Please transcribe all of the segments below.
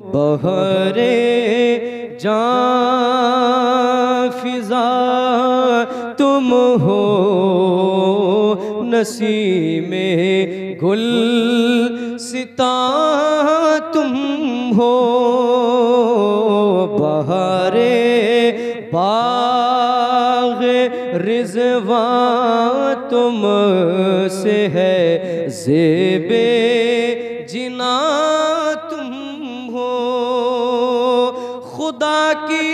बहरे जान फिजा तुम हो, नसीमे गुल सिता तुम हो। बहरे बाग़ रिज़वा तुम से है, ज़ेबे जिना तुम हो। खुदा की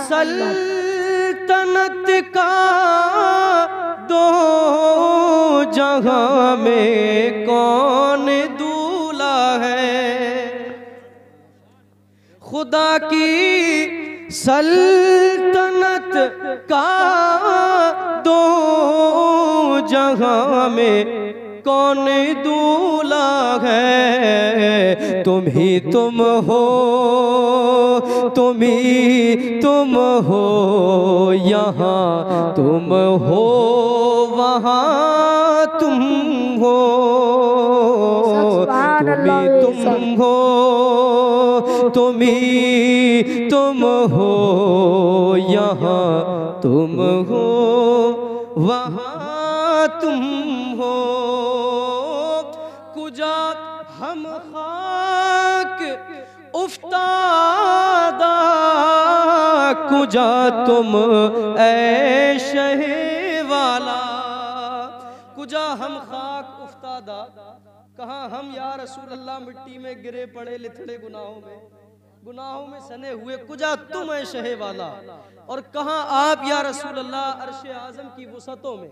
सल्तनत का दो जहां में कौन दूल्हा है। खुदा की सल्तनत का दो जहां में कौन दूल्हा है। तुम ही तुम हो, तुम ही तुम हो, यहाँ तुम हो, वहाँ तुम हो। तुम ही तुम हो, तुम ही तुम हो, यहाँ तुम हो, वहाँ तुम हो। कुजा हम खाक उफ्तादा, कुजा तुम ऐ शहे वाला। कुजा हम खाक उफ्तादा, कहाँ हम या रसूल अल्लाह मिट्टी में गिरे पड़े लिथड़े गुनाहों में सने हुए। कुजा तुम है शहे वाला, और कहाँ आप या रसूल अल्लाह अर्शे आज़म की वसतों में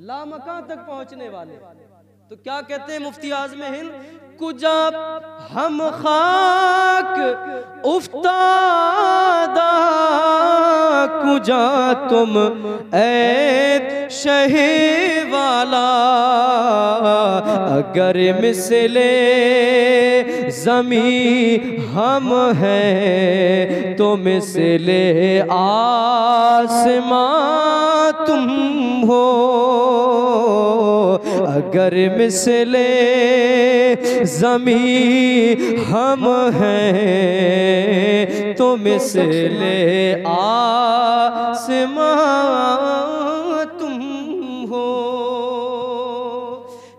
लामकां तक पहुंचने वाले। तो क्या कहते हैं मुफ्ती आज़म हिंद, कुजा हम खाक उफ्तादा, कुजा तुम ऐ शहे वाला। अगर मिसले ज़मी हम हैं, तो मिसले आसमां तुम हो। अगर मिसले ज़मी हम हैं, तो मिसले आसमां तुम हो।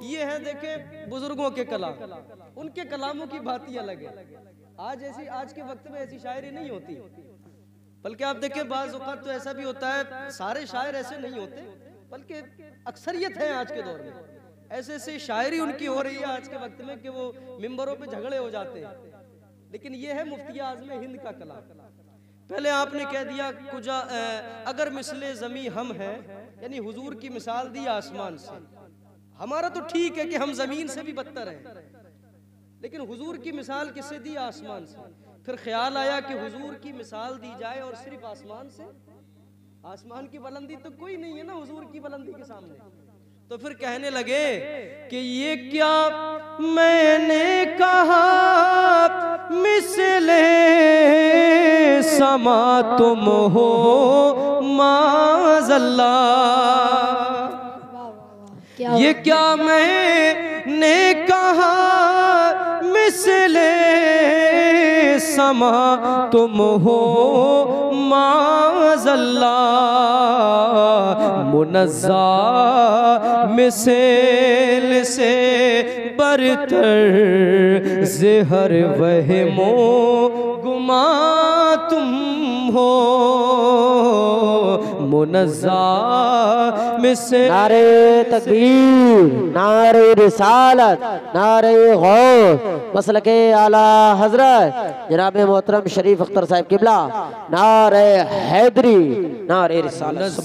ये है देखे बुजुर्गों के कलाम, उनके कलामों की बात ही अलग है। आज के वक्त में ऐसी शायरी नहीं होती, बल्कि आप देखें बाज़ औक़ात तो ऐसा भी होता है, सारे शायर ऐसे नहीं होते, बल्कि अक्सरियत है आज के दौर में। ऐसे शायरी उनकी हो रही है आज के वक्त में कि वो मिंबरों पे झगड़े हो जाते हैं। लेकिन ये है मुफ्ती आज़म हिंद का कलाम। पहले आपने कह दिया कुजा अगर मिसले ज़मी हम हैं, यानी हुजूर की मिसाल दी आसमान से। हमारा तो ठीक है कि हम ज़मीन से भी बदतर हैं, लेकिन हुजूर की मिसाल किससे दी? आसमान से। फिर ख्याल आया कि हुजूर की मिसाल दी जाए और सिर्फ आसमान से। आसमान की बुलंदी तो कोई नहीं है ना हुजूर की बुलंदी के सामने। तो फिर कहने लगे कि ये क्या मैंने कहा, मिसले समा तुम हो माज़ल्ला। ये क्या मैंने कहा, मिसले समा तुम हो माज़ल्ला। मुनज़्ज़ा मिसेल से बरतर, ज़हर वहमो गुमा तुम हो। मुनज़्ज़ा मिसेल। नारे तकबीर, नारे रिसालत, नारे गौस, मसलके आला हजरत जनाब मोहतरम शरीफ अख्तर साहब किबला, नारे हैदरी, नारे रिसालत।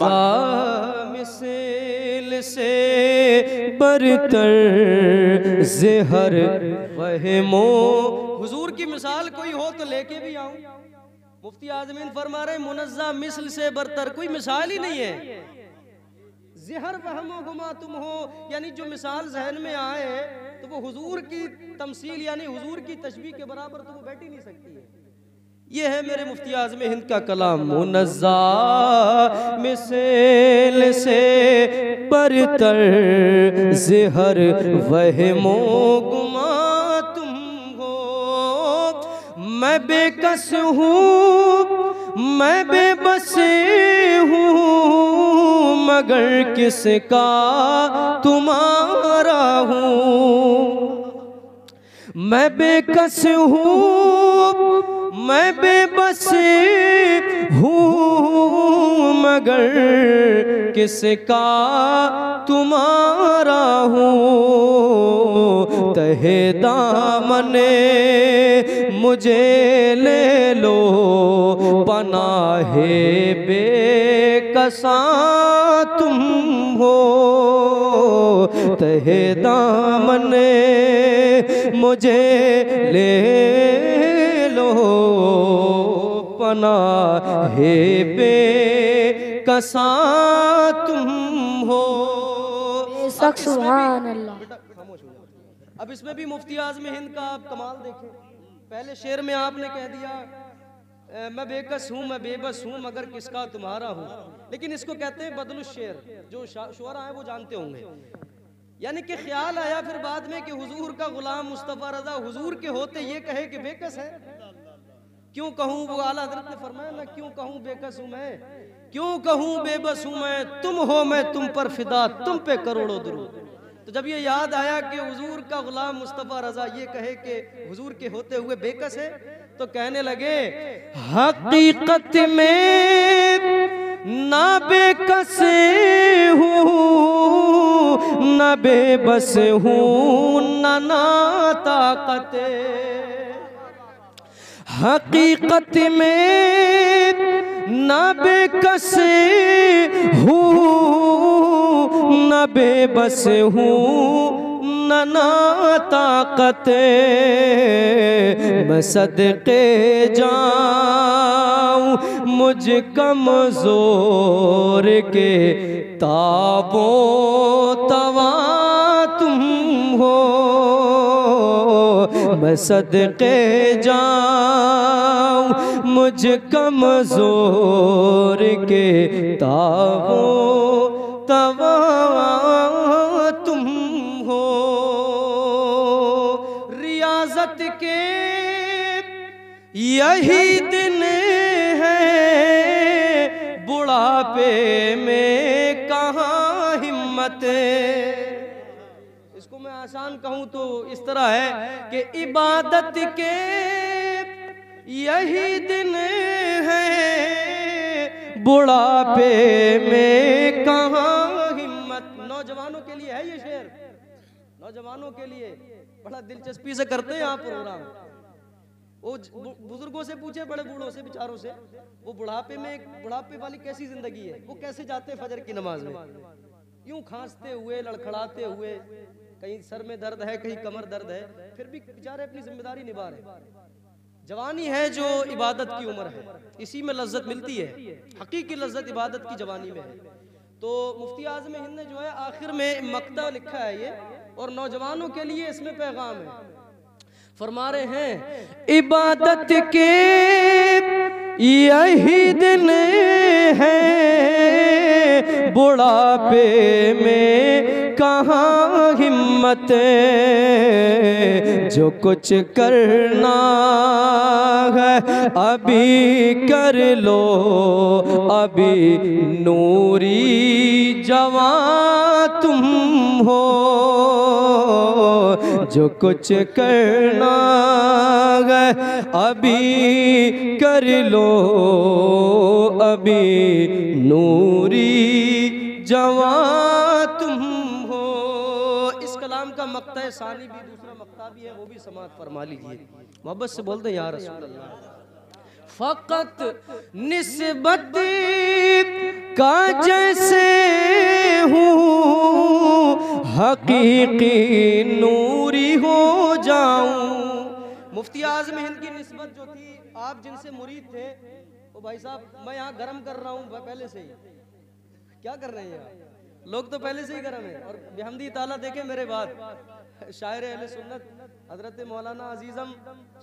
मिसेल से बरतर, ज़हर वहमो। हुजूर की मिसाल कोई हो तो लेके भी आऊं। मुफ्ती आज़मीन फरमा रहे मुनज़्ज़ा मिसल से बरतर, कोई मिसाल ही नहीं है। ज़हर वहमो गुमा तुम हो, यानी जो मिसाल जहन में आए तो वो हुजूर की तमसील यानी हुजूर की तशबीह के बराबर तो वो बैठ ही नहीं सकती है। ये है मेरे मुफ्ती आज़म हिंद का कलाम। मुनज़्ज़ा मिसेल से बरतर, ज़हर वहमो गुमा तुम हो। मैं बेकस हूँ मैं बेबस हूँ मगर किसका तुम्हारा हूँ। मैं बेकस हूँ मैं बेबस हूँ मगर किसका तुम्हारा हूँ। तहे दामने मुझे ले लो पनाहे बेकसा तुम हो। तहे दामने मुझे ले लो पनाहे बेकसा तुम हो। सुभान अल्लाह। अब इसमें भी मुफ्ती आज़म हिंद का आप कमाल देखें। पहले शेर में आपने कह दिया मैं बेकस हूँ मैं बेबस हूँ मगर किसका तुम्हारा हूँ, लेकिन इसको कहते हैं बदलुश शेर। जो शुअरा हैं वो जानते होंगे। यानी कि ख्याल आया फिर बाद में कि हुजूर का गुलाम मुस्तफ़ा रज़ा हुजूर के होते ये कहे कि बेकस है। क्यों कहूँ, वो आला हज़रत ने फरमाया ना, क्यों कहूँ बेकस हूँ मैं, क्यों कहूँ बेबस हूँ मैं, तुम हो मैं तुम पर फिदा, तुम पे करोड़ों दुरूद। तो जब ये याद आया कि हुजूर का गुलाम मुस्तफ़ा रज़ा ये कहे कि हुजूर के होते हुए बेकस है, तो कहने लगे हकीकत में ना बेकस हूँ ना बेबस हूँ ना ताकत। हकीकत में ना बेकस हूँ ना बेबस हूँ ना ताकत। मैं सदके जाऊं मुझ कमजोर के ताबो तवा तुम हो। मैं सदके जाऊं मुझ कमजोर के ताबो तवा तुम हो। रियाजत के यही दिन है बुढ़ापे में कहाँ हिम्मत। इसको मैं आसान कहूँ तो इस तरह है कि इबादत के यही दिन है बुढ़ापे में कहाँ हिम्मत। नौजवानों के लिए है ये शेर, नौजवानों के लिए बड़ा दिलचस्पी से करते हैं आप प्रोग्राम। वो बुजुर्गों से पूछे, बड़े बूढ़ों से, बेचारों से, वो बुढ़ापे में, बुढ़ापे वाली कैसी जिंदगी है, वो कैसे जाते हैं फजर की नमाज में, यूं खांसते हुए लड़खड़ाते हुए, कहीं सर में दर्द है कहीं कमर दर्द है, फिर भी बेचारे अपनी जिम्मेदारी निभा रहे। जवानी है जो इबादत की उम्र है, इसी में लज्जत मिलती है, हकीकी लज्जत इबादत की जवानी में है। तो मुफ्ती आज़म हिंद ने जो है आखिर में मक्ता लिखा है ये, और नौजवानों के लिए इसमें पैगाम है। फरमा रहे हैं इबादत के यही दिन है बुढ़ापे में कहाँ हिम्मत। जो कुछ करना है अभी कर लो, अभी नूरी जवां तुम हो। जो कुछ करना है अभी कर लो, अभी नूरी जवां तुम हो। इस कलाम का मक्ता सानी भी, दूसरा मक्ता भी है, वो भी समाअत फरमा लीजिए। मोहब्बत से बोलते हैं या रसूल अल्लाह। फकत निस्बत का जैसे हूँ हकीकी नूरी हो जाऊं। मुफ्ती आज़म हिंद की निस्बत जो थी, आप जिनसे मुरीद थे, वो भाई साहब मैं यहाँ गर्म कर रहा हूँ पहले से ही। क्या कर रहे हैं यहाँ लोग, तो पहले से ही गर्म है। और बिहम्दी ताला देखे मेरे बाद शायर अहले सुन्नत हजरत मौलाना अजीज़म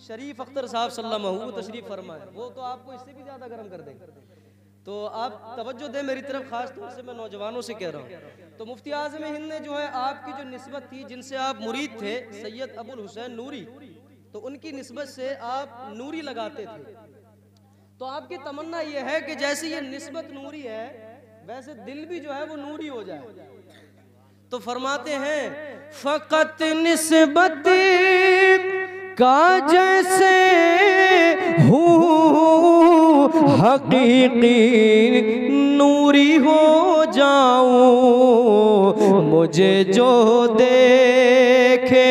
शरीफ अख्तर साहब सल्लल्लाहु तशरीफ फरमाए, वो तो आपको इससे भी ज़्यादा गर्म कर देंगे। तो आप तवज्जो दें मेरी तरफ, खास तौर से मैं नौजवानों से कह रहा हूँ। तो मुफ्ती आज़म हिंद ने जो है आपकी जो निस्बत थी, जिनसे आप मुरीद थे, सैयद अबुल हुसैन नूरी, तो उनकी निस्बत से आप नूरी लगाते थे। तो आपकी तमन्ना ये है कि जैसे ये निस्बत नूरी है वैसे दिल भी जो है वो नूरी हो जाए। तो फरमाते हैं फकत निस्बत का जैसे हूँ हकीकी नूरी हो जाऊं, मुझे जो देखे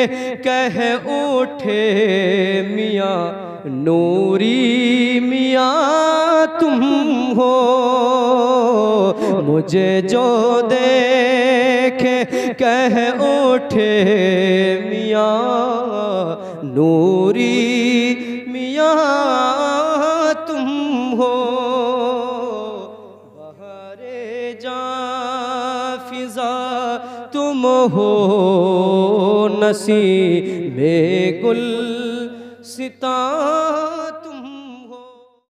कह उठे मियाँ नूरी मियाँ तुम हो, मुझे जो देखे कह उठे मियाँ नूरी मियाँ तुम हो। बहारे जां फिजा तुम हो, नसीबे गुल सिता